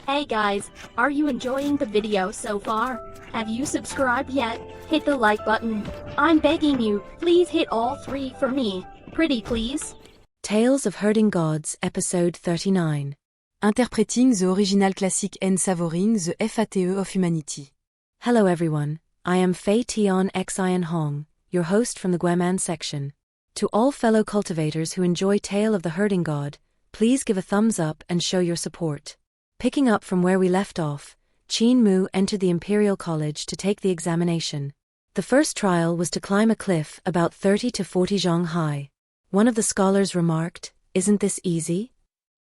Hey guys, are you enjoying the video so far? Have you subscribed yet? Hit the like button. I'm begging you, please hit all 3 for me. Pretty please. Tales of Herding Gods, Episode 39. Interpreting the original classic and savoring the FATE of humanity. Hello everyone, I am Fei Tian Xian Hong, your host from the Guaman section. To all fellow cultivators who enjoy Tale of the Herding God, please give a thumbs up and show your support. Picking up from where we left off, Qin Mu entered the Imperial College to take the examination. The first trial was to climb a cliff about 30 to 40 zhang high. One of the scholars remarked, "Isn't this easy?"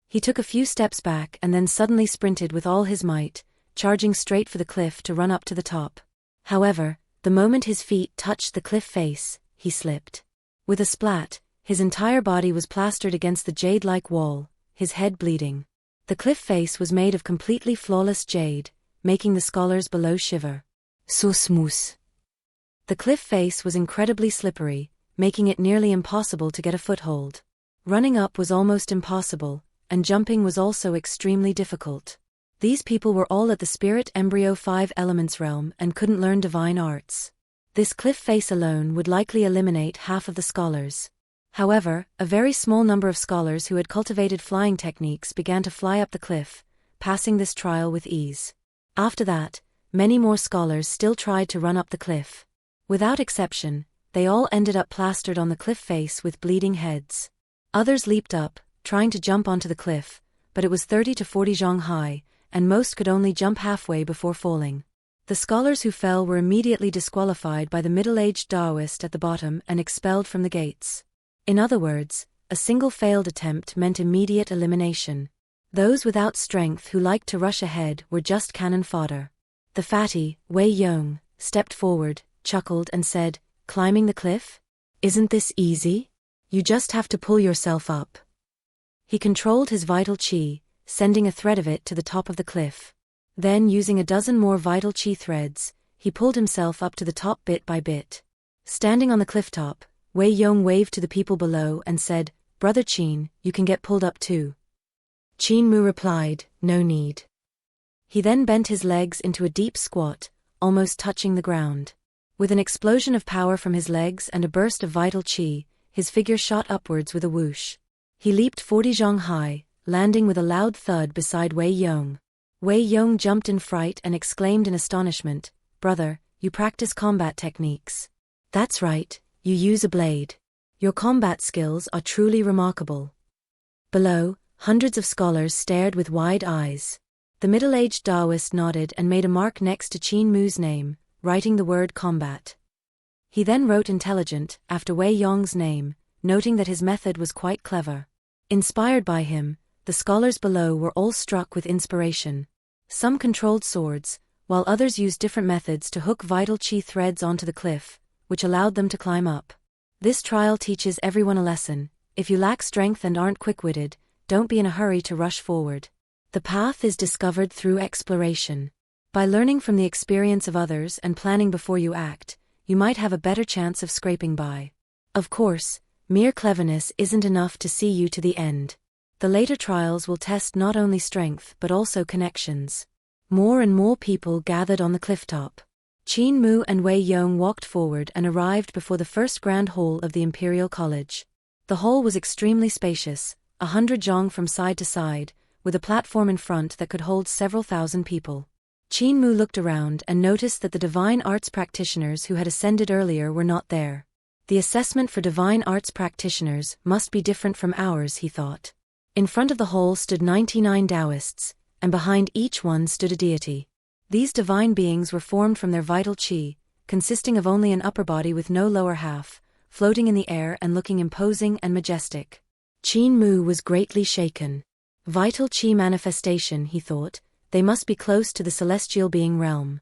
He took a few steps back and then suddenly sprinted with all his might, charging straight for the cliff to run up to the top. However, the moment his feet touched the cliff face, he slipped. With a splat, his entire body was plastered against the jade-like wall, his head bleeding. The cliff face was made of completely flawless jade, making the scholars below shiver. So smooth. The cliff face was incredibly slippery, making it nearly impossible to get a foothold. Running up was almost impossible, and jumping was also extremely difficult. These people were all at the Spirit Embryo 5 Elements realm and couldn't learn divine arts. This cliff face alone would likely eliminate half of the scholars. However, a very small number of scholars who had cultivated flying techniques began to fly up the cliff, passing this trial with ease. After that, many more scholars still tried to run up the cliff. Without exception, they all ended up plastered on the cliff face with bleeding heads. Others leaped up, trying to jump onto the cliff, but it was 30 to 40 zhang high, and most could only jump halfway before falling. The scholars who fell were immediately disqualified by the middle-aged Daoist at the bottom and expelled from the gates. In other words, a single failed attempt meant immediate elimination. Those without strength who liked to rush ahead were just cannon fodder. The fatty, Wei Yong, stepped forward, chuckled and said, "Climbing the cliff? Isn't this easy? You just have to pull yourself up." He controlled his vital qi, sending a thread of it to the top of the cliff. Then, using a dozen more vital qi threads, he pulled himself up to the top bit by bit. Standing on the cliff top, Wei Yong waved to the people below and said, "Brother Qin, you can get pulled up too." Qin Mu replied, "No need." He then bent his legs into a deep squat, almost touching the ground. With an explosion of power from his legs and a burst of vital qi, his figure shot upwards with a whoosh. He leaped 40 zhang high, landing with a loud thud beside Wei Yong. Wei Yong jumped in fright and exclaimed in astonishment, "Brother, you practice combat techniques." "That's right, you use a blade. Your combat skills are truly remarkable." Below, hundreds of scholars stared with wide eyes. The middle-aged Daoist nodded and made a mark next to Qin Mu's name, writing the word combat. He then wrote intelligent after Wei Yong's name, noting that his method was quite clever. Inspired by him, the scholars below were all struck with inspiration. Some controlled swords, while others used different methods to hook vital qi threads onto the cliff, which allowed them to climb up. This trial teaches everyone a lesson: if you lack strength and aren't quick-witted, don't be in a hurry to rush forward. The path is discovered through exploration. By learning from the experience of others and planning before you act, you might have a better chance of scraping by. Of course, mere cleverness isn't enough to see you to the end. The later trials will test not only strength but also connections. More and more people gathered on the cliff top. Qin Mu and Wei Yong walked forward and arrived before the first grand hall of the Imperial College. The hall was extremely spacious, 100 zhang from side to side, with a platform in front that could hold several thousand people. Qin Mu looked around and noticed that the divine arts practitioners who had ascended earlier were not there. The assessment for divine arts practitioners must be different from ours, he thought. In front of the hall stood 99 Daoists, and behind each one stood a deity. These divine beings were formed from their vital qi, consisting of only an upper body with no lower half, floating in the air and looking imposing and majestic. Qin Mu was greatly shaken. Vital qi manifestation, he thought, they must be close to the celestial being realm.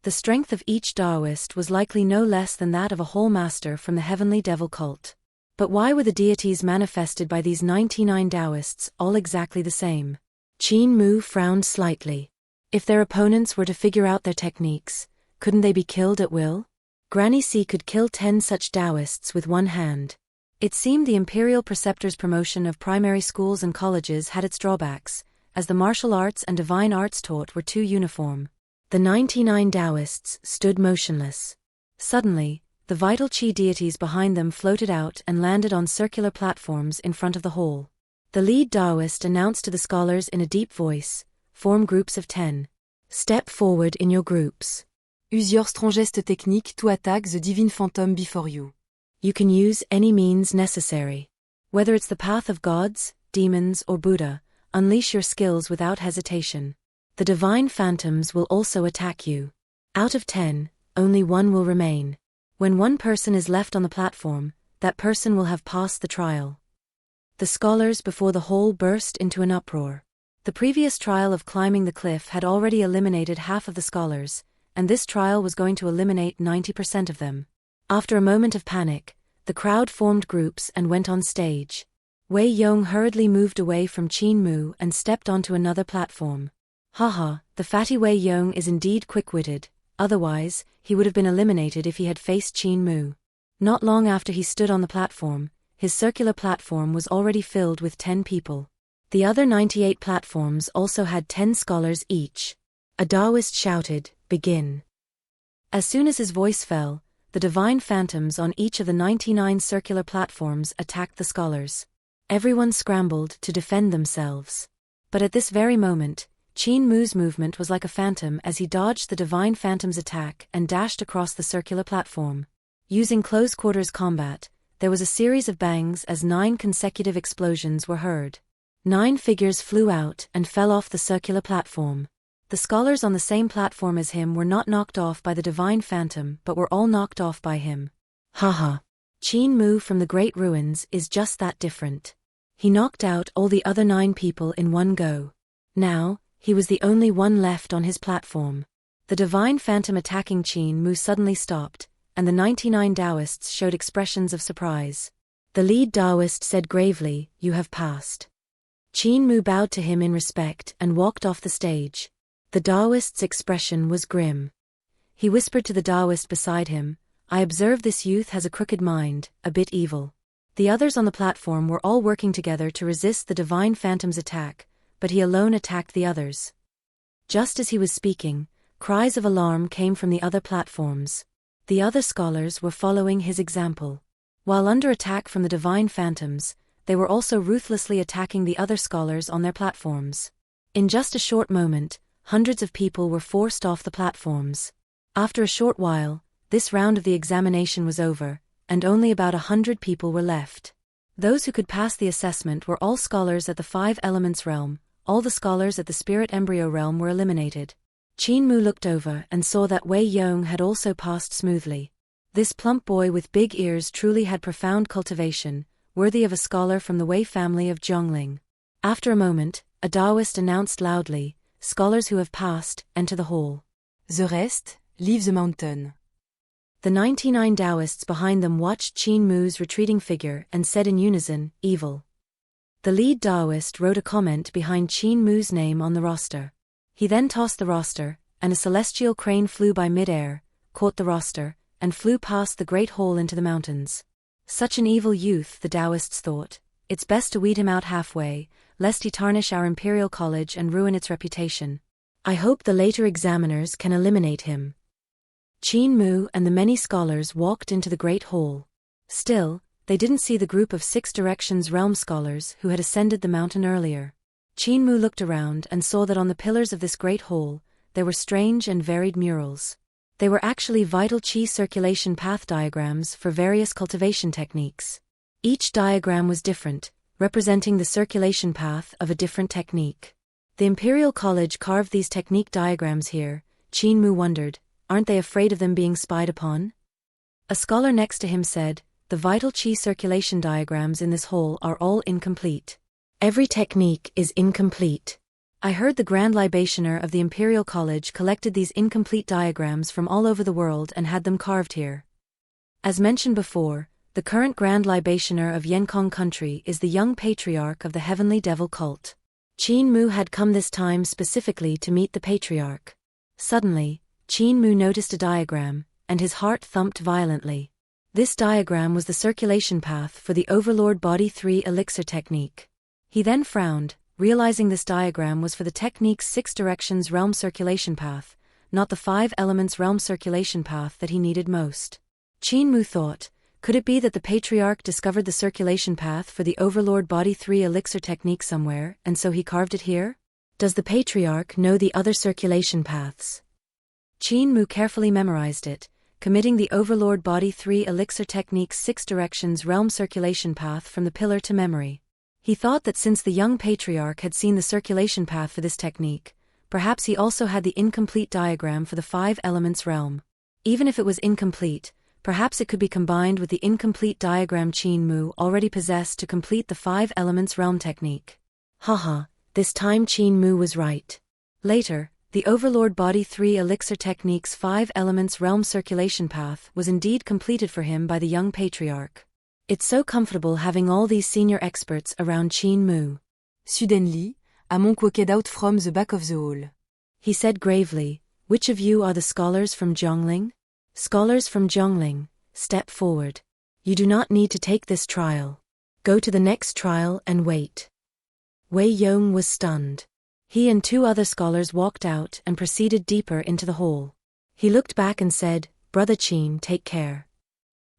The strength of each Daoist was likely no less than that of a whole master from the heavenly devil cult. But why were the deities manifested by these 99 Daoists all exactly the same? Qin Mu frowned slightly. If their opponents were to figure out their techniques, couldn't they be killed at will? Granny C could kill 10 such Daoists with one hand. It seemed the Imperial Preceptor's promotion of primary schools and colleges had its drawbacks, as the martial arts and divine arts taught were too uniform. The 99 Daoists stood motionless. Suddenly, the vital Qi deities behind them floated out and landed on circular platforms in front of the hall. The lead Daoist announced to the scholars in a deep voice, "Form groups of 10. Step forward in your groups. Use your strongest technique to attack the divine phantom before you. You can use any means necessary. Whether it's the path of gods, demons, or Buddha, unleash your skills without hesitation. The divine phantoms will also attack you. Out of 10, only one will remain. When one person is left on the platform, that person will have passed the trial." The scholars before the hall burst into an uproar. The previous trial of climbing the cliff had already eliminated half of the scholars, and this trial was going to eliminate 90% of them. After a moment of panic, the crowd formed groups and went on stage. Wei Yong hurriedly moved away from Qin Mu and stepped onto another platform. Haha, the fatty Wei Yong is indeed quick-witted, otherwise, he would have been eliminated if he had faced Qin Mu. Not long after he stood on the platform, his circular platform was already filled with 10 people. The other 98 platforms also had 10 scholars each. A Daoist shouted, "Begin." As soon as his voice fell, the divine phantoms on each of the 99 circular platforms attacked the scholars. Everyone scrambled to defend themselves. But at this very moment, Qin Mu's movement was like a phantom as he dodged the divine phantom's attack and dashed across the circular platform. Using close-quarters combat, there was a series of bangs as 9 consecutive explosions were heard. 9 figures flew out and fell off the circular platform. The scholars on the same platform as him were not knocked off by the divine phantom but were all knocked off by him. Haha. Qin Mu from the Great Ruins is just that different. He knocked out all the other 9 people in one go. Now, he was the only one left on his platform. The divine phantom attacking Qin Mu suddenly stopped, and the 99 Daoists showed expressions of surprise. The lead Daoist said gravely, "You have passed." Qin Mu bowed to him in respect and walked off the stage. The Daoist's expression was grim. He whispered to the Daoist beside him, "I observe this youth has a crooked mind, a bit evil." The others on the platform were all working together to resist the divine phantom's attack, but he alone attacked the others. Just as he was speaking, cries of alarm came from the other platforms. The other scholars were following his example. While under attack from the divine phantoms, they were also ruthlessly attacking the other scholars on their platforms. In just a short moment, hundreds of people were forced off the platforms. After a short while, this round of the examination was over, and only about 100 people were left. Those who could pass the assessment were all scholars at the 5 Elements realm. All the scholars at the Spirit Embryo realm were eliminated. Qin Mu looked over and saw that Wei Yong had also passed smoothly. This plump boy with big ears truly had profound cultivation, worthy of a scholar from the Wei family of Zhongling. After a moment, a Daoist announced loudly, "Scholars who have passed, enter the hall. The rest, leave the mountain." The 99 Daoists behind them watched Qin Mu's retreating figure and said in unison, "Evil." The lead Daoist wrote a comment behind Qin Mu's name on the roster. He then tossed the roster, and a celestial crane flew by mid-air, caught the roster, and flew past the great hole into the mountains. Such an evil youth, the Daoists thought. It's best to weed him out halfway, lest he tarnish our Imperial College and ruin its reputation. I hope the later examiners can eliminate him. Qin Mu and the many scholars walked into the great hall. Still, they didn't see the group of 6 Directions realm scholars who had ascended the mountain earlier. Qin Mu looked around and saw that on the pillars of this great hall, there were strange and varied murals. They were actually vital Qi circulation path diagrams for various cultivation techniques. Each diagram was different, representing the circulation path of a different technique. The Imperial College carved these technique diagrams here. Qin Mu wondered, aren't they afraid of them being spied upon? A scholar next to him said, "The vital Qi circulation diagrams in this hall are all incomplete. Every technique is incomplete. I heard the Grand Libationer of the Imperial College collected these incomplete diagrams from all over the world and had them carved here." As mentioned before, the current Grand Libationer of Yenkong country is the young patriarch of the Heavenly Devil cult. Qin Mu had come this time specifically to meet the patriarch. Suddenly, Qin Mu noticed a diagram, and his heart thumped violently. This diagram was the circulation path for the Overlord Body 3 elixir technique. He then frowned, realizing this diagram was for the technique's 6 directions realm circulation path, not the 5 elements realm circulation path that he needed most. Qin Mu thought, could it be that the Patriarch discovered the circulation path for the Overlord Body 3 elixir technique somewhere, and so he carved it here? Does the Patriarch know the other circulation paths? Qin Mu carefully memorized it, committing the Overlord Body 3 elixir technique's 6 directions realm circulation path from the pillar to memory. He thought that since the young Patriarch had seen the circulation path for this technique, perhaps he also had the incomplete diagram for the 5 elements realm. Even if it was incomplete, perhaps it could be combined with the incomplete diagram Qin Mu already possessed to complete the 5 elements realm technique. Haha, this time Qin Mu was right. Later, the Overlord Body 3 elixir technique's 5 elements realm circulation path was indeed completed for him by the young Patriarch. It's so comfortable having all these senior experts around Qin Mu. Suddenly, a monk walked out from the back of the hall. He said gravely, which of you are the scholars from Zhongling? Scholars from Zhongling, step forward. You do not need to take this trial. Go to the next trial and wait. Wei Yong was stunned. He and 2 other scholars walked out and proceeded deeper into the hall. He looked back and said, Brother Qin, take care.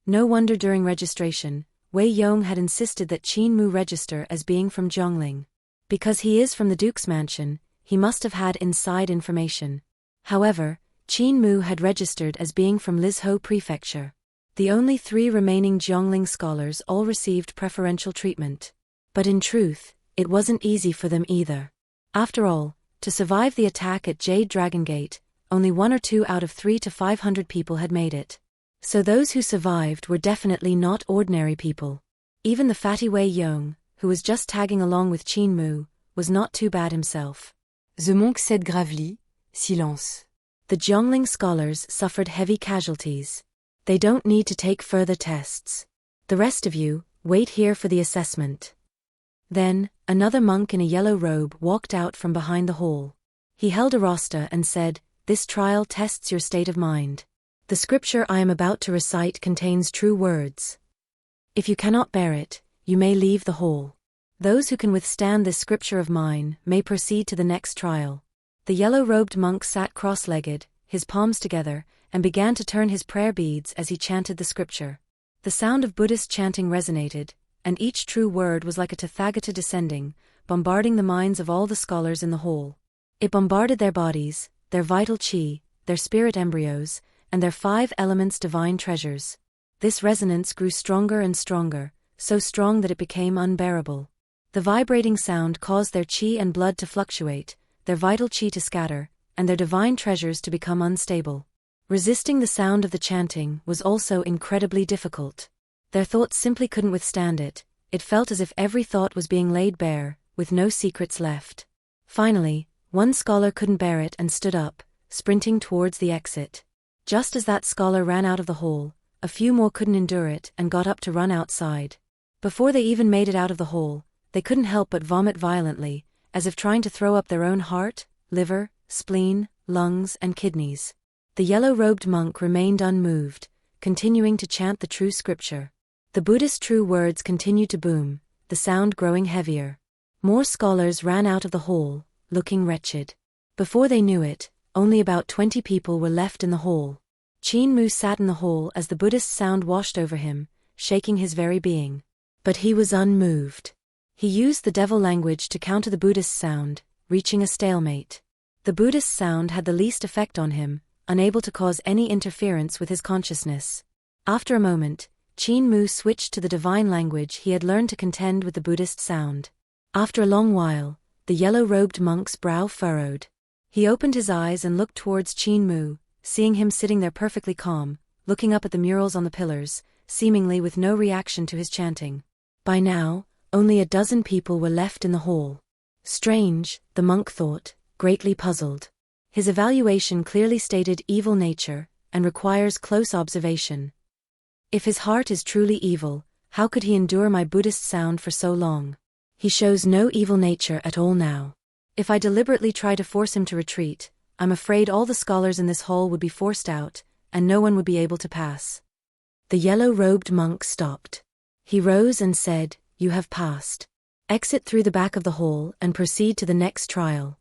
No wonder during registration, Wei Yong had insisted that Qin Mu register as being from Zhongling. Because he is from the Duke's mansion, he must have had inside information. However, Qin Mu had registered as being from Lizhou Prefecture. The only 3 remaining Zhongling scholars all received preferential treatment. But in truth, it wasn't easy for them either. After all, to survive the attack at Jade Dragon Gate, only 1 or 2 out of 3 to 500 people had made it. So those who survived were definitely not ordinary people. Even the fatty Wei Yong, who was just tagging along with Qin Mu, was not too bad himself. The monk said gravely, silence. The Zhongling scholars suffered heavy casualties. They don't need to take further tests. The rest of you, wait here for the assessment. Then, another monk in a yellow robe walked out from behind the hall. He held a roster and said, This trial tests your state of mind. The scripture I am about to recite contains true words. If you cannot bear it, you may leave the hall. Those who can withstand this scripture of mine may proceed to the next trial. The yellow-robed monk sat cross-legged, his palms together, and began to turn his prayer beads as he chanted the scripture. The sound of Buddhist chanting resonated, and each true word was like a Tathagata descending, bombarding the minds of all the scholars in the hall. It bombarded their bodies, their vital chi, their spirit embryos, and their 5 elements divine treasures. This resonance grew stronger and stronger, so strong that it became unbearable. The vibrating sound caused their chi and blood to fluctuate, their vital chi to scatter, and their divine treasures to become unstable. Resisting the sound of the chanting was also incredibly difficult. Their thoughts simply couldn't withstand it. It felt as if every thought was being laid bare, with no secrets left. Finally, one scholar couldn't bear it and stood up, sprinting towards the exit. Just as that scholar ran out of the hall, a few more couldn't endure it and got up to run outside. Before they even made it out of the hall, they couldn't help but vomit violently, as if trying to throw up their own heart, liver, spleen, lungs, and kidneys. The yellow-robed monk remained unmoved, continuing to chant the true scripture. The Buddhist true words continued to boom, the sound growing heavier. More scholars ran out of the hall, looking wretched. Before they knew it, only about 20 people were left in the hall. Qin Mu sat in the hall as the Buddhist sound washed over him, shaking his very being. But he was unmoved. He used the devil language to counter the Buddhist sound, reaching a stalemate. The Buddhist sound had the least effect on him, unable to cause any interference with his consciousness. After a moment, Qin Mu switched to the divine language he had learned to contend with the Buddhist sound. After a long while, the yellow-robed monk's brow furrowed. He opened his eyes and looked towards Qin Mu, seeing him sitting there perfectly calm, looking up at the murals on the pillars, seemingly with no reaction to his chanting. By now, only a dozen people were left in the hall. Strange, the monk thought, greatly puzzled. His evaluation clearly stated evil nature, and requires close observation. If his heart is truly evil, how could he endure my Buddhist sound for so long? He shows no evil nature at all now. If I deliberately try to force him to retreat, I'm afraid all the scholars in this hall would be forced out, and no one would be able to pass. The yellow-robed monk stopped. He rose and said, "You have passed." Exit through the back of the hall and proceed to the next trial.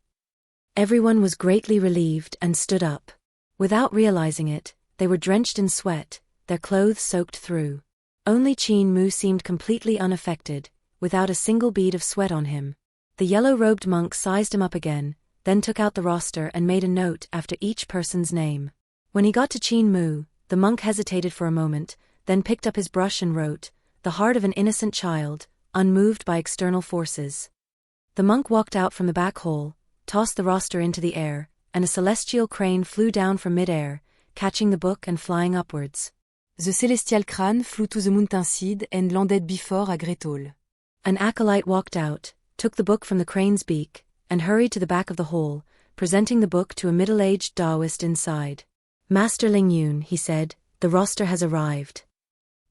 Everyone was greatly relieved and stood up. Without realizing it, they were drenched in sweat, their clothes soaked through. Only Qin Mu seemed completely unaffected, without a single bead of sweat on him. The yellow-robed monk sized him up again, then took out the roster and made a note after each person's name. When he got to Qin Mu, the monk hesitated for a moment, then picked up his brush and wrote, "The heart of an innocent child, unmoved by external forces." The monk walked out from the back hall, tossed the roster into the air, and a celestial crane flew down from mid-air, catching the book and flying upwards. The celestial crane flew to the mountainside and landed before a great hall. An acolyte walked out, took the book from the crane's beak, and hurried to the back of the hall, presenting the book to a middle-aged Daoist inside. "Master Lingyun," he said, "the roster has arrived."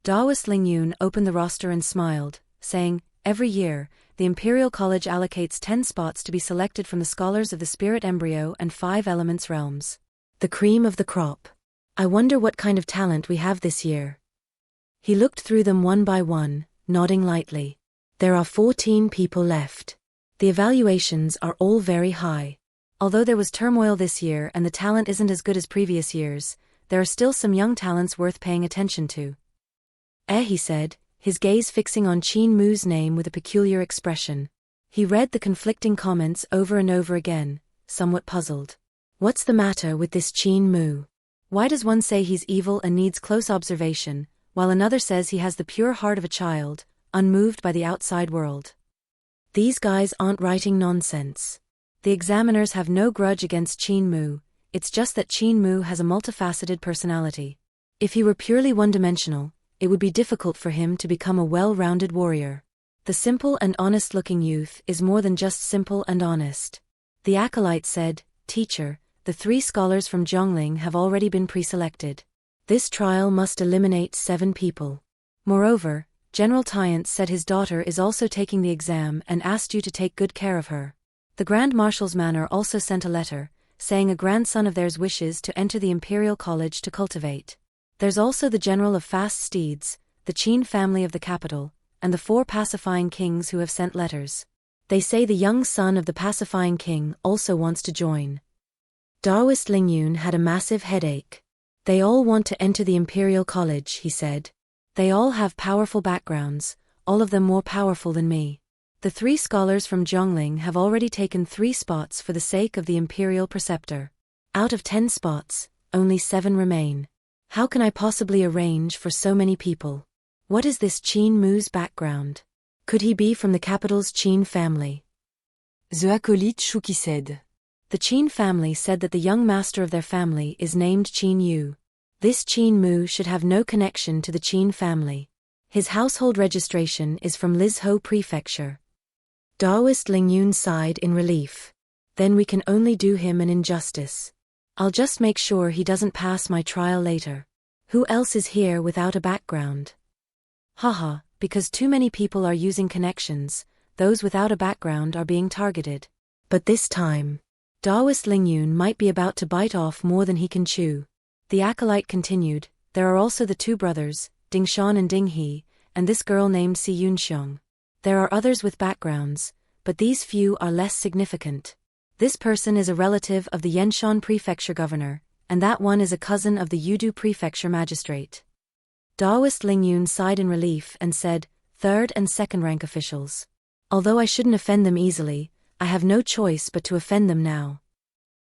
Daoist Lingyun opened the roster and smiled, saying, "Every year, the Imperial College allocates 10 spots to be selected from the scholars of the spirit embryo and 5 elements realms. The cream of the crop. I wonder what kind of talent we have this year." He looked through them one by one, nodding lightly. "There are 14 people left. The evaluations are all very high. Although there was turmoil this year and the talent isn't as good as previous years, there are still some young talents worth paying attention to." He said, his gaze fixing on Qin Mu's name with a peculiar expression. He read the conflicting comments over and over again, somewhat puzzled. What's the matter with this Qin Mu? Why does one say he's evil and needs close observation, while another says he has the pure heart of a child, unmoved by the outside world? These guys aren't writing nonsense. The examiners have no grudge against Qin Mu, it's just that Qin Mu has a multifaceted personality. If he were purely one-dimensional, it would be difficult for him to become a well-rounded warrior. The simple and honest-looking youth is more than just simple and honest. The acolyte said, "Teacher, the 3 scholars from Zhongling have already been pre-selected. This trial must eliminate 7 people. Moreover, General Tyant said his daughter is also taking the exam and asked you to take good care of her. The Grand Marshal's Manor also sent a letter, saying a grandson of theirs wishes to enter the Imperial College to cultivate. There's also the General of Fast Steeds, the Qin family of the capital, and the 4 pacifying kings who have sent letters. They say the young son of the pacifying king also wants to join." Daoist Lingyun had a massive headache. "They all want to enter the Imperial College," he said. "They all have powerful backgrounds, all of them more powerful than me. The 3 scholars from Zhongling have already taken 3 spots for the sake of the Imperial Preceptor. Out of 10 spots, only 7 remain. How can I possibly arrange for so many people? What is this Qin Mu's background? Could he be from the capital's Qin family?" The acolyte shook his head. The Qin family said that the young master of their family is named Qin Yu. This Qin Mu should have no connection to the Qin family. His household registration is from Lizhou Prefecture. Daoist Lingyun sighed in relief. "Then we can only do him an injustice. I'll just make sure he doesn't pass my trial later. Who else is here without a background?" Haha, because too many people are using connections, those without a background are being targeted. But this time, Daoist Lingyun might be about to bite off more than he can chew. The acolyte continued, "There are also the 2 brothers, Ding Shan and Ding He, and this girl named Si Yunxiong. There are others with backgrounds, but these few are less significant. This person is a relative of the Yanshan Prefecture governor, and that one is a cousin of the Yudu Prefecture magistrate." Daoist Lingyun sighed in relief and said, "3rd and 2nd rank officials. Although I shouldn't offend them easily, I have no choice but to offend them now."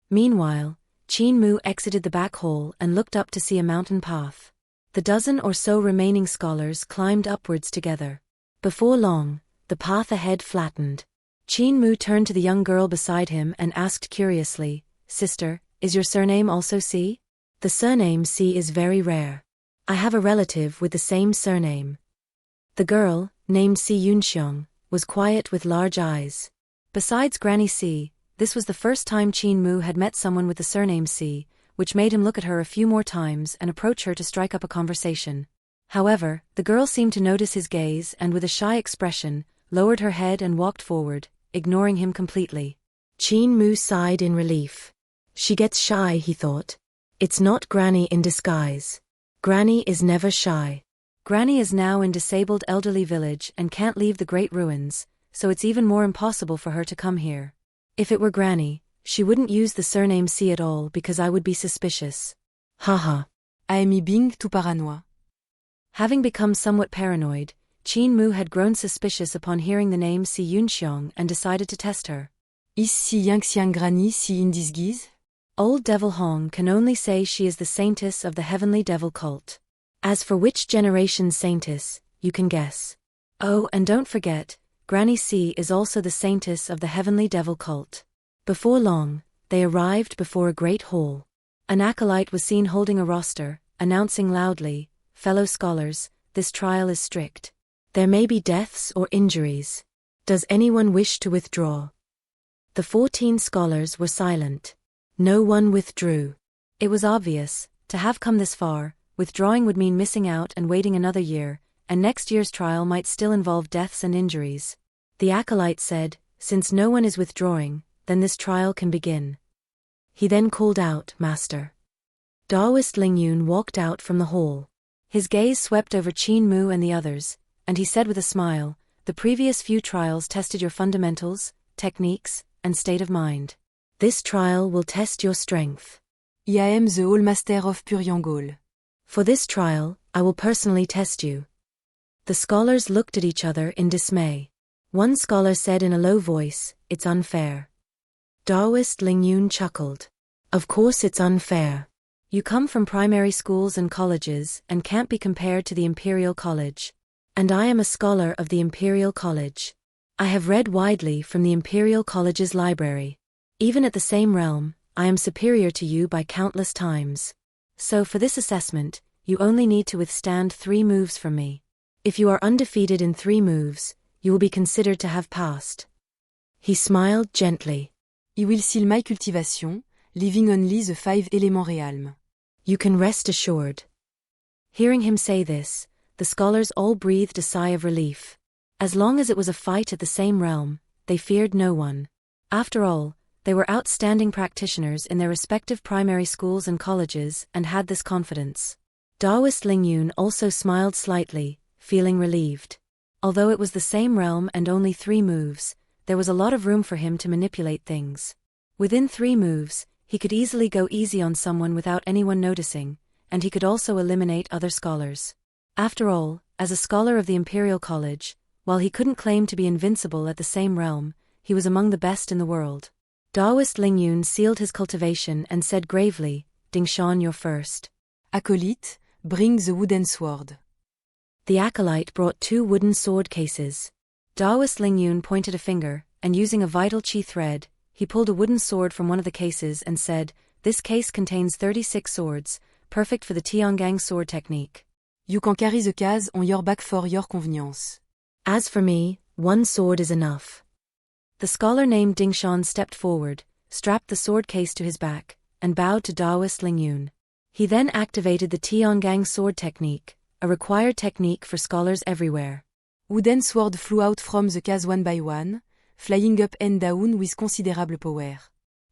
Meanwhile, Qin Mu exited the back hall and looked up to see a mountain path. The dozen or so remaining scholars climbed upwards together. Before long, the path ahead flattened. Qin Mu turned to the young girl beside him and asked curiously, "Sister, is your surname also Si?" "The surname Si is very rare. I have a relative with the same surname." The girl, named Si Yunxiong, was quiet with large eyes. Besides Granny Si, this was the first time Qin Mu had met someone with the surname Si, which made him look at her a few more times and approach her to strike up a conversation. However, the girl seemed to notice his gaze and with a shy expression, lowered her head and walked forward, ignoring him completely. Qin Mu sighed in relief. She gets shy, he thought. It's not Granny in disguise. Granny is never shy. Granny is now in disabled elderly village and can't leave the great ruins, so it's even more impossible for her to come here. If it were Granny, she wouldn't use the surname C at all because I would be suspicious. Haha. Amy Bing tout paranois. Having become somewhat paranoid, Qin Mu had grown suspicious upon hearing the name Si Yunxiong and decided to test her. Is Si Yang Granny si in disguise? Old Devil Hong can only say she is the saintess of the heavenly devil cult. As for which generation's saintess, you can guess. Oh, and don't forget, Granny C is also the saintess of the heavenly devil cult. Before long, they arrived before a great hall. An acolyte was seen holding a roster, announcing loudly, "Fellow scholars, this trial is strict. There may be deaths or injuries. Does anyone wish to withdraw?" The 14 scholars were silent. No one withdrew. It was obvious, to have come this far, withdrawing would mean missing out and waiting another year, and next year's trial might still involve deaths and injuries. The acolyte said, "Since no one is withdrawing, then this trial can begin." He then called out, "Master." Daoist Lingyun walked out from the hall. His gaze swept over Qin Mu and the others, and he said with a smile, "The previous few trials tested your fundamentals, techniques, and state of mind. This trial will test your strength. I am the All-Master of Puryangol. For this trial, I will personally test you." The scholars looked at each other in dismay. One scholar said in a low voice, "It's unfair." Daoist Lingyun chuckled. "Of course it's unfair. You come from primary schools and colleges and can't be compared to the Imperial College. And I am a scholar of the Imperial College. I have read widely from the Imperial College's library. Even at the same realm, I am superior to you by countless times. So for this assessment, you only need to withstand 3 moves from me. If you are undefeated in 3 moves, you will be considered to have passed." He smiled gently. I will seal my cultivation, leaving only the 5 éléments realm. You can rest assured. Hearing him say this, the scholars all breathed a sigh of relief. As long as it was a fight at the same realm, they feared no one. After all, they were outstanding practitioners in their respective primary schools and colleges and had this confidence. Daoist Lingyun also smiled slightly, feeling relieved. Although it was the same realm and only 3 moves, there was a lot of room for him to manipulate things. Within 3 moves, he could easily go easy on someone without anyone noticing, and he could also eliminate other scholars. After all, as a scholar of the Imperial College, while he couldn't claim to be invincible at the same realm, he was among the best in the world. Daoist Lingyun sealed his cultivation and said gravely, "Dingshan, you're first." Acolyte, bring the wooden sword. The acolyte brought 2 wooden sword cases. Daoist Lingyun pointed a finger, and using a vital chi thread, he pulled a wooden sword from one of the cases and said, "This case contains 36 swords, perfect for the Tiangang sword technique. You can carry the case on your back for your convenience. As for me, 1 sword is enough." The scholar named Dingshan stepped forward, strapped the sword case to his back, and bowed to Daoist Lingyun. He then activated the Tiangang sword technique, a required technique for scholars everywhere. Wooden sword flew out from the case one by one, flying up and down with considerable power.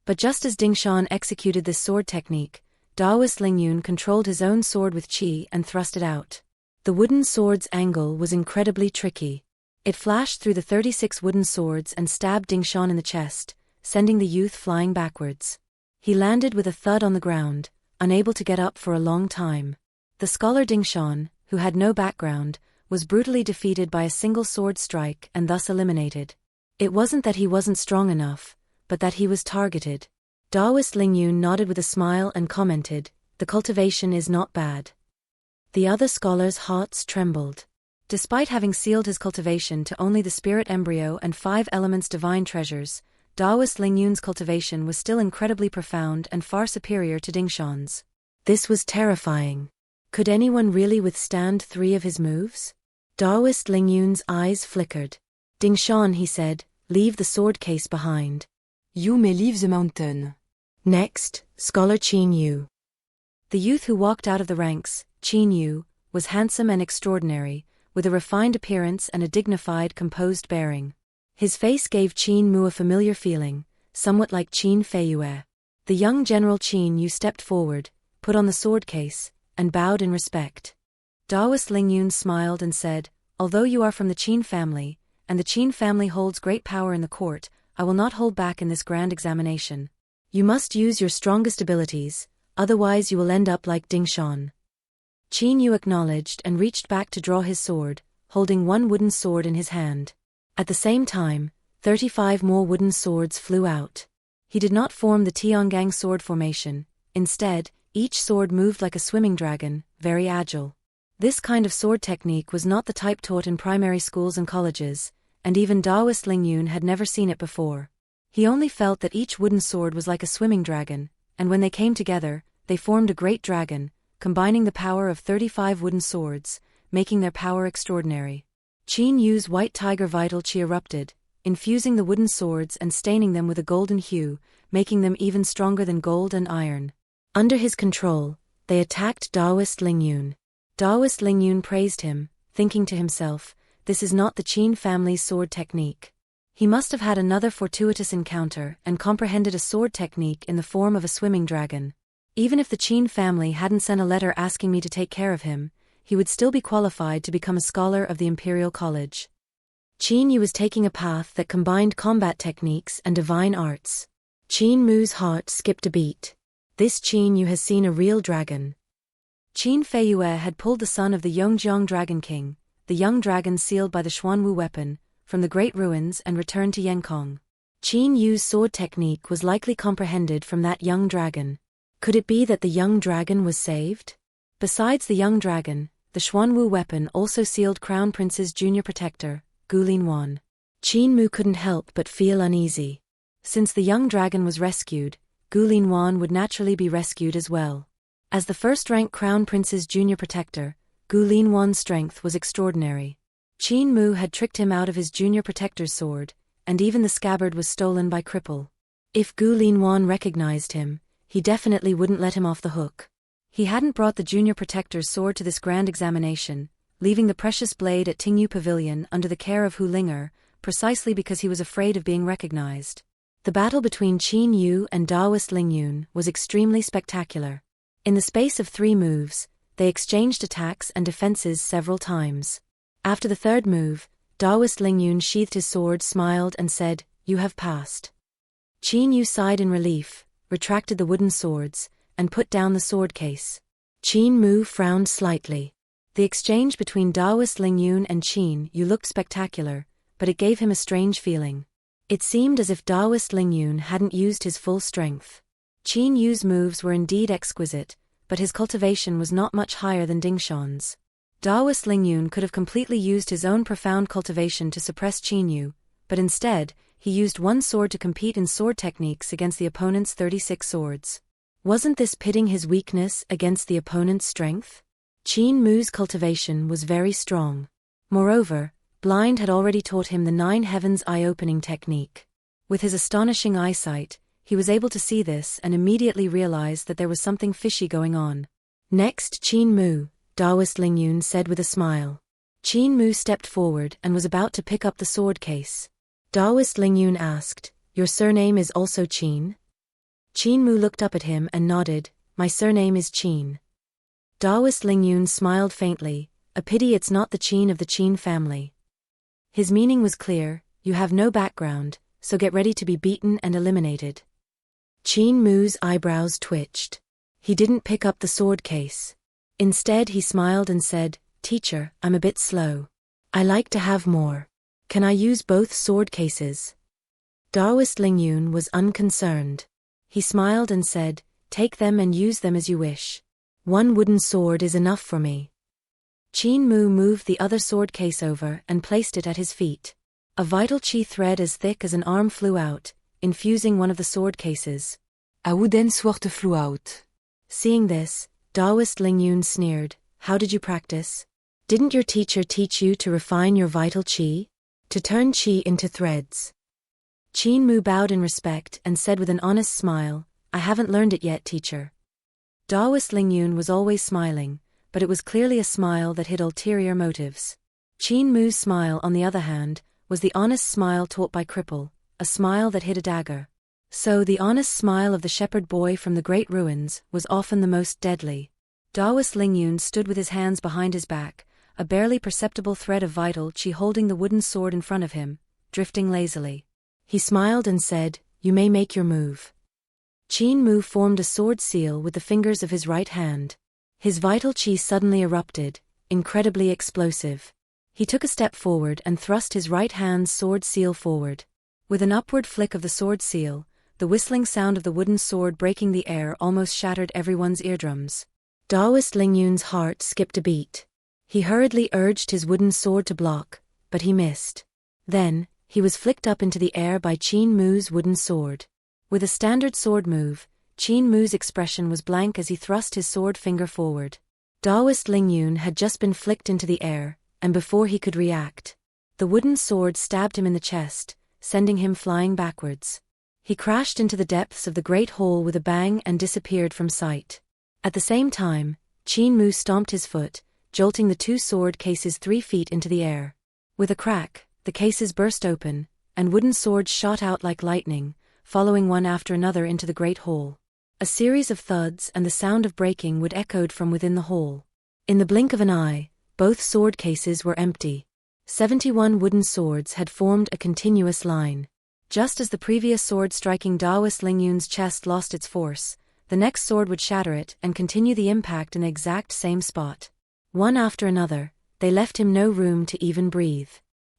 But just as Dingshan executed this sword technique, Daoist Lingyun controlled his own sword with chi and thrust it out. The wooden sword's angle was incredibly tricky. It flashed through the 36 wooden swords and stabbed Dingshan in the chest, sending the youth flying backwards. He landed with a thud on the ground, unable to get up for a long time. The scholar Dingshan, who had no background, was brutally defeated by a single sword strike and thus eliminated. It wasn't that he wasn't strong enough, but that he was targeted. Daoist Lingyun nodded with a smile and commented, "The cultivation is not bad." The other scholars' hearts trembled. Despite having sealed his cultivation to only the spirit embryo and 5 elements divine treasures, Daoist Lingyun's cultivation was still incredibly profound and far superior to Dingshan's. This was terrifying. Could anyone really withstand 3 of his moves? Daoist Lingyun's eyes flickered. "Dingshan," he said, "leave the sword case behind." You may leave the mountain. Next, Scholar Qin Yu. The youth who walked out of the ranks, Qin Yu, was handsome and extraordinary, with a refined appearance and a dignified, composed bearing. His face gave Qin Mu a familiar feeling, somewhat like Qin Feiyue. The young General Qin Yu stepped forward, put on the sword case, and bowed in respect. Daoist Lingyun smiled and said, "Although you are from the Qin family, and the Qin family holds great power in the court. I will not hold back in this grand examination. You must use your strongest abilities, otherwise you will end up like Dingshan. Qin Mu acknowledged and reached back to draw his sword, holding one wooden sword in his hand. At the same time, 35 more wooden swords flew out. He did not form the Tiangang sword formation. Instead, each sword moved like a swimming dragon, very agile. This kind of sword technique was not the type taught in primary schools and colleges, and even Daoist Lingyun had never seen it before. He only felt that each wooden sword was like a swimming dragon, and when they came together, they formed a great dragon, combining the power of 35 wooden swords, making their power extraordinary. Qin Yu's white tiger vital qi erupted, infusing the wooden swords and staining them with a golden hue, making them even stronger than gold and iron. Under his control, they attacked Daoist Lingyun. Daoist Lingyun praised him, thinking to himself, this is not the Qin family's sword technique. He must have had another fortuitous encounter and comprehended a sword technique in the form of a swimming dragon. Even if the Qin family hadn't sent a letter asking me to take care of him, he would still be qualified to become a scholar of the Imperial College. Qin Yu was taking a path that combined combat techniques and divine arts. Qin Mu's heart skipped a beat. This Qin Yu has seen a real dragon. Qin Feiyue had pulled the son of the Yongjiang Dragon King, the young dragon sealed by the Xuanwu weapon, from the great ruins and returned to Yenkong. Qin Yu's sword technique was likely comprehended from that young dragon. Could it be that the young dragon was saved? Besides the young dragon, the Xuanwu weapon also sealed Crown Prince's junior protector, Gulinwan. Qin Mu couldn't help but feel uneasy. Since the young dragon was rescued, Gulinwan would naturally be rescued as well. As the first-rank Crown Prince's junior protector, Gulinwan's strength was extraordinary. Qin Mu had tricked him out of his junior protector's sword, and even the scabbard was stolen by Cripple. If Gulinwan recognized him, he definitely wouldn't let him off the hook. He hadn't brought the junior protector's sword to this grand examination, leaving the precious blade at Tingyu Pavilion under the care of Hu Linger, precisely because he was afraid of being recognized. The battle between Qin Yu and Daoist Lingyun was extremely spectacular. In the space of 3 moves, they exchanged attacks and defenses several times. After the third move, Daoist Lingyun sheathed his sword, smiled and said, "You have passed." Qin Yu sighed in relief, retracted the wooden swords, and put down the sword case. Qin Mu frowned slightly. The exchange between Daoist Lingyun and Qin Yu looked spectacular, but it gave him a strange feeling. It seemed as if Daoist Lingyun hadn't used his full strength. Qin Yu's moves were indeed exquisite, but his cultivation was not much higher than Dingshan's. Daoist Lingyun could have completely used his own profound cultivation to suppress Qin Yu, but instead, he used one sword to compete in sword techniques against the opponent's 36 swords. Wasn't this pitting his weakness against the opponent's strength? Qin Mu's cultivation was very strong. Moreover, Blind had already taught him the 9 heavens eye-opening technique. With his astonishing eyesight, he was able to see this and immediately realized that there was something fishy going on. "Next, Qin Mu," Daoist Lingyun said with a smile. Qin Mu stepped forward and was about to pick up the sword case. Daoist Lingyun asked, "Your surname is also Qin?" Qin Mu looked up at him and nodded, "My surname is Qin." Daoist Lingyun smiled faintly, "A pity it's not the Qin of the Qin family." His meaning was clear, "You have no background, so get ready to be beaten and eliminated." Qin Mu's eyebrows twitched. He didn't pick up the sword case. Instead he smiled and said, "Teacher, I'm a bit slow. I like to have more. Can I use both sword cases?" Daoist Lingyun was unconcerned. He smiled and said, "Take them and use them as you wish. 1 wooden sword is enough for me." Qin Mu moved the other sword case over and placed it at his feet. A vital qi thread as thick as an arm flew out, infusing one of the sword cases. A wooden sword flew out. Seeing this, Daoist Lingyun sneered, "How did you practice? Didn't your teacher teach you to refine your vital qi? To turn qi into threads?" Qin Mu bowed in respect and said with an honest smile, "I haven't learned it yet, teacher." Daoist Lingyun was always smiling, but it was clearly a smile that hid ulterior motives. Qin Mu's smile, on the other hand, was the honest smile taught by Cripple, a smile that hid a dagger. So the honest smile of the shepherd boy from the great ruins was often the most deadly. Daoist Lingyun stood with his hands behind his back, a barely perceptible thread of vital chi holding the wooden sword in front of him, drifting lazily. He smiled and said, "You may make your move." Qin Mu formed a sword seal with the fingers of his right hand. His vital chi suddenly erupted, incredibly explosive. He took a step forward and thrust his right hand's sword seal forward. With an upward flick of the sword seal, the whistling sound of the wooden sword breaking the air almost shattered everyone's eardrums. Daoist Lingyun's heart skipped a beat. He hurriedly urged his wooden sword to block, but he missed. Then, he was flicked up into the air by Qin Mu's wooden sword. With a standard sword move, Qin Mu's expression was blank as he thrust his sword finger forward. Daoist Lingyun had just been flicked into the air, and before he could react, the wooden sword stabbed him in the chest, sending him flying backwards. He crashed into the depths of the great hole with a bang and disappeared from sight. At the same time, Qin Mu stomped his foot, jolting the two sword cases 3 feet into the air. With a crack, the cases burst open, and wooden swords shot out like lightning, following one after another into the great hole. A series of thuds and the sound of breaking would echoed from within the hole. In the blink of an eye, both sword cases were empty. 71 wooden swords had formed a continuous line. Just as the previous sword striking Daoist Lingyun's chest lost its force, the next sword would shatter it and continue the impact in the exact same spot. One after another, they left him no room to even breathe.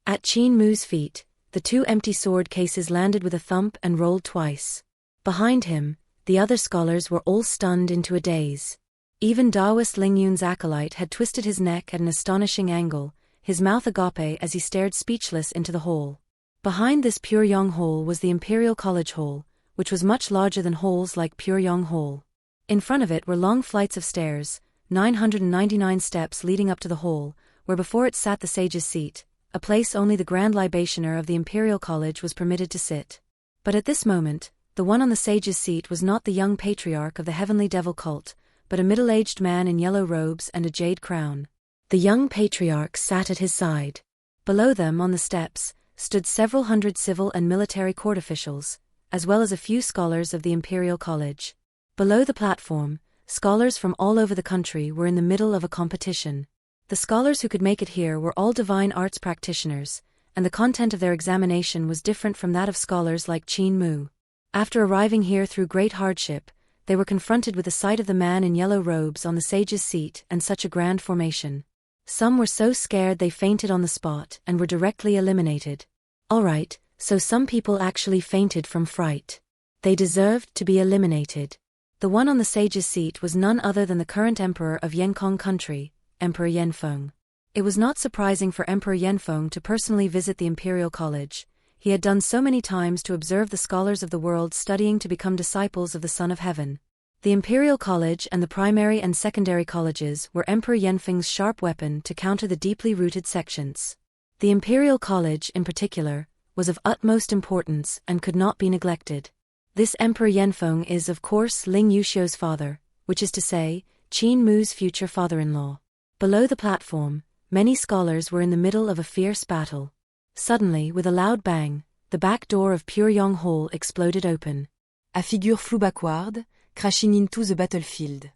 At Qin Mu's feet, the 2 empty sword cases landed with a thump and rolled twice. Behind him, the other scholars were all stunned into a daze. Even Daoist Lingyun's acolyte had twisted his neck at an astonishing angle, his mouth agape as he stared speechless into the hole. Behind this Pyongyang hole was the Imperial College hole, which was much larger than holes like Pyongyang Hole. In front of it were long flights of stairs, 999 steps leading up to the hole, where before it sat the sage's seat, a place only the Grand Libationer of the Imperial College was permitted to sit. But at this moment, the one on the sage's seat was not the young patriarch of the heavenly devil cult, but a middle-aged man in yellow robes and a jade crown. The young patriarch sat at his side. Below them on the steps, stood several hundred civil and military court officials, as well as a few scholars of the Imperial College. Below the platform, scholars from all over the country were in the middle of a competition. The scholars who could make it here were all divine arts practitioners, and the content of their examination was different from that of scholars like Qin Mu. After arriving here through great hardship, they were confronted with the sight of the man in yellow robes on the sage's seat and such a grand formation. Some were so scared they fainted on the spot and were directly eliminated. All right, so some people actually fainted from fright. They deserved to be eliminated. The one on the sage's seat was none other than the current emperor of Yenkong country, Emperor Yanfeng. It was not surprising for Emperor Yanfeng to personally visit the Imperial College. He had done so many times to observe the scholars of the world studying to become disciples of the Son of Heaven. The Imperial College and the primary and secondary colleges were Emperor Yanfeng's sharp weapon to counter the deeply rooted sections. The Imperial College, in particular, was of utmost importance and could not be neglected. This Emperor Yanfeng is of course Ling Yuxiu's father, which is to say, Qin Mu's future father-in-law. Below the platform, many scholars were in the middle of a fierce battle. Suddenly, with a loud bang, the back door of Pyongyang Hall exploded open. A figure flew backward, crashing into the battlefield.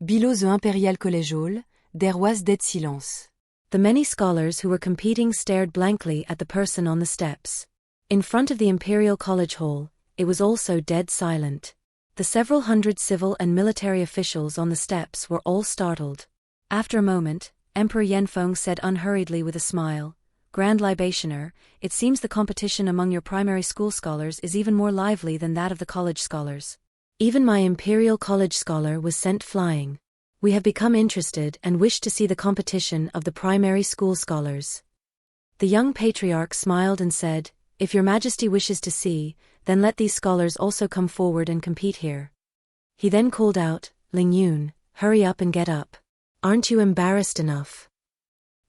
Below the Imperial College hall, there was dead silence. The many scholars who were competing stared blankly at the person on the steps. In front of the Imperial College Hall, it was also dead silent. The several hundred civil and military officials on the steps were all startled. After a moment, Emperor Yanfeng said unhurriedly with a smile, "Grand Libationer, it seems the competition among your primary school scholars is even more lively than that of the college scholars. Even my Imperial College scholar was sent flying. We have become interested and wish to see the competition of the primary school scholars." The young patriarch smiled and said, "If your majesty wishes to see, then let these scholars also come forward and compete here." He then called out, "Lingyun, hurry up and get up. Aren't you embarrassed enough?"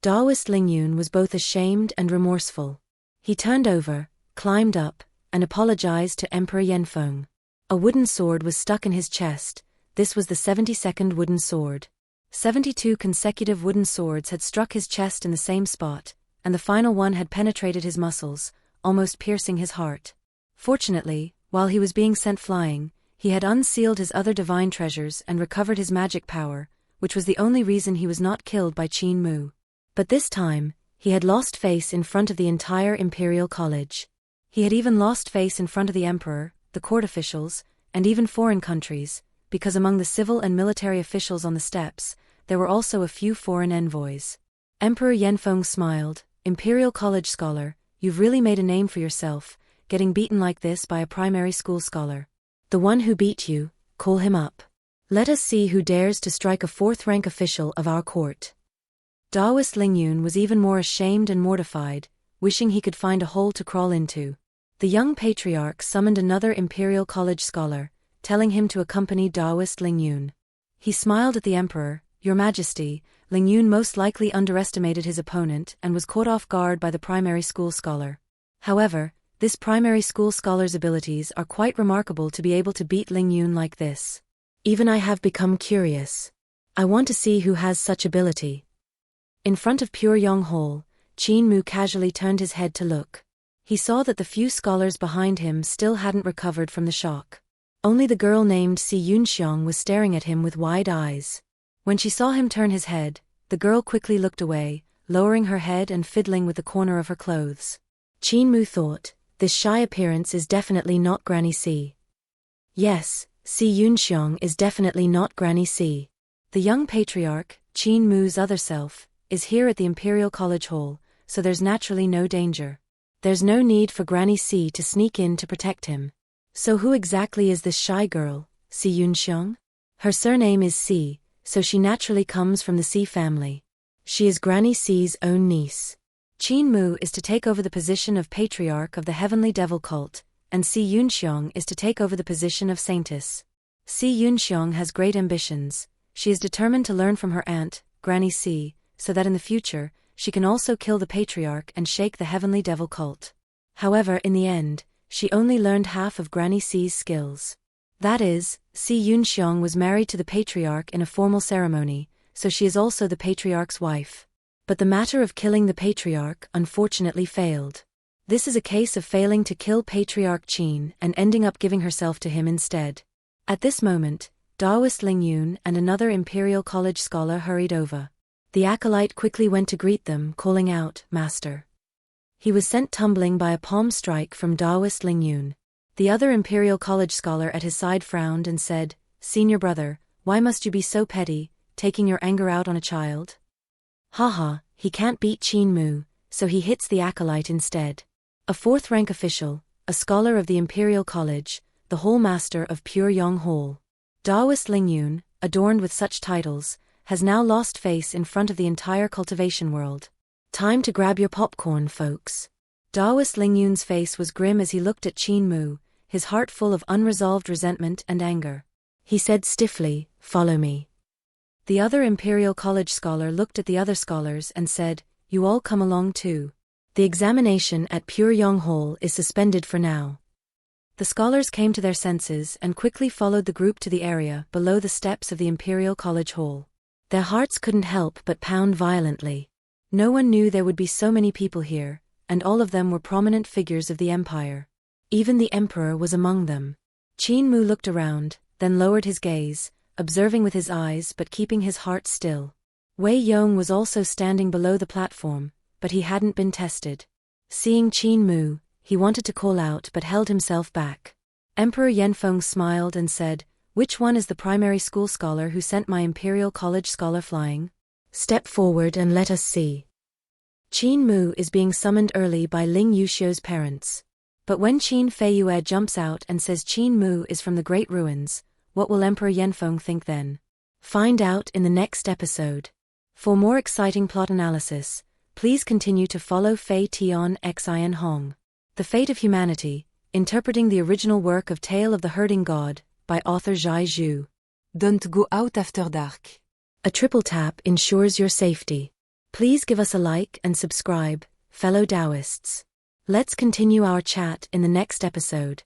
Daoist Lingyun was both ashamed and remorseful. He turned over, climbed up, and apologized to Emperor Yanfeng. A wooden sword was stuck in his chest. This was the 72nd wooden sword. 72 consecutive wooden swords had struck his chest in the same spot, and the final one had penetrated his muscles, almost piercing his heart. Fortunately, while he was being sent flying, he had unsealed his other divine treasures and recovered his magic power, which was the only reason he was not killed by Qin Mu. But this time, he had lost face in front of the entire Imperial College. He had even lost face in front of the emperor, the court officials, and even foreign countries, because among the civil and military officials on the steps, there were also a few foreign envoys. Emperor Yanfeng smiled. Imperial College scholar, you've really made a name for yourself, getting beaten like this by a primary school scholar. The one who beat you, call him up. Let us see who dares to strike a fourth-rank official of our court. Daoist Lingyun was even more ashamed and mortified, wishing he could find a hole to crawl into. The young patriarch summoned another Imperial College scholar, telling him to accompany Daoist Lingyun. He smiled at the emperor. Your Majesty, Lingyun most likely underestimated his opponent and was caught off guard by the primary school scholar. However, this primary school scholar's abilities are quite remarkable to be able to beat Lingyun like this. Even I have become curious. I want to see who has such ability. In front of Pure Yong Hall, Qin Mu casually turned his head to look. He saw that the few scholars behind him still hadn't recovered from the shock. Only the girl named Si Yunxiang was staring at him with wide eyes. When she saw him turn his head, the girl quickly looked away, lowering her head and fiddling with the corner of her clothes. Qin Mu thought, this shy appearance is definitely not Granny Si. Yes, Si Yunxiang is definitely not Granny Si. The young patriarch, Qin Mu's other self, is here at the Imperial College Hall, so there's naturally no danger. There's no need for Granny Si to sneak in to protect him. So who exactly is this shy girl, Si Yunxiang? Her surname is Si, so she naturally comes from the Si family. She is Granny Si's own niece. Qin Mu is to take over the position of patriarch of the Heavenly Devil cult, and Si Yunxiang is to take over the position of saintess. Si Yunxiang has great ambitions. She is determined to learn from her aunt, Granny Si, so that in the future, she can also kill the patriarch and shake the Heavenly Devil cult. However, in the end, she only learned half of Granny Si's skills. That is, Si Yunxiang was married to the patriarch in a formal ceremony, so she is also the patriarch's wife. But the matter of killing the patriarch unfortunately failed. This is a case of failing to kill Patriarch Qin and ending up giving herself to him instead. At this moment, Daoist Lingyun and another Imperial College scholar hurried over. The acolyte quickly went to greet them, calling out, Master. He was sent tumbling by a palm strike from Daoist Lingyun. The other Imperial College scholar at his side frowned and said, Senior brother, why must you be so petty, taking your anger out on a child? Haha, he can't beat Qin Mu, so he hits the acolyte instead. A fourth-rank official, a scholar of the Imperial College, the Hall Master of Pure Yong Hall. Daoist Lingyun, adorned with such titles, has now lost face in front of the entire cultivation world. Time to grab your popcorn, folks. Daoist Lingyun's face was grim as he looked at Qin Mu, his heart full of unresolved resentment and anger. He said stiffly, Follow me. The other Imperial College scholar looked at the other scholars and said, You all come along too. The examination at Pure Yong Hall is suspended for now. The scholars came to their senses and quickly followed the group to the area below the steps of the Imperial College Hall. Their hearts couldn't help but pound violently. No one knew there would be so many people here, and all of them were prominent figures of the empire. Even the emperor was among them. Qin Mu looked around, then lowered his gaze, observing with his eyes but keeping his heart still. Wei Yong was also standing below the platform, but he hadn't been tested. Seeing Qin Mu, he wanted to call out but held himself back. Emperor Yanfeng smiled and said, Which one is the primary school scholar who sent my Imperial College scholar flying? Step forward and let us see. Qin Mu is being summoned early by Ling Yuxiu's parents. But when Qin Feiyue jumps out and says Qin Mu is from the Great Ruins, what will Emperor Yanfeng think then? Find out in the next episode. For more exciting plot analysis, please continue to follow Fei Tian Xin Hong. The Fate of Humanity, interpreting the original work of Tale of the Herding God, by author Zhai Zhu. Don't go out after dark. A triple tap ensures your safety. Please give us a like and subscribe, fellow Daoists. Let's continue our chat in the next episode.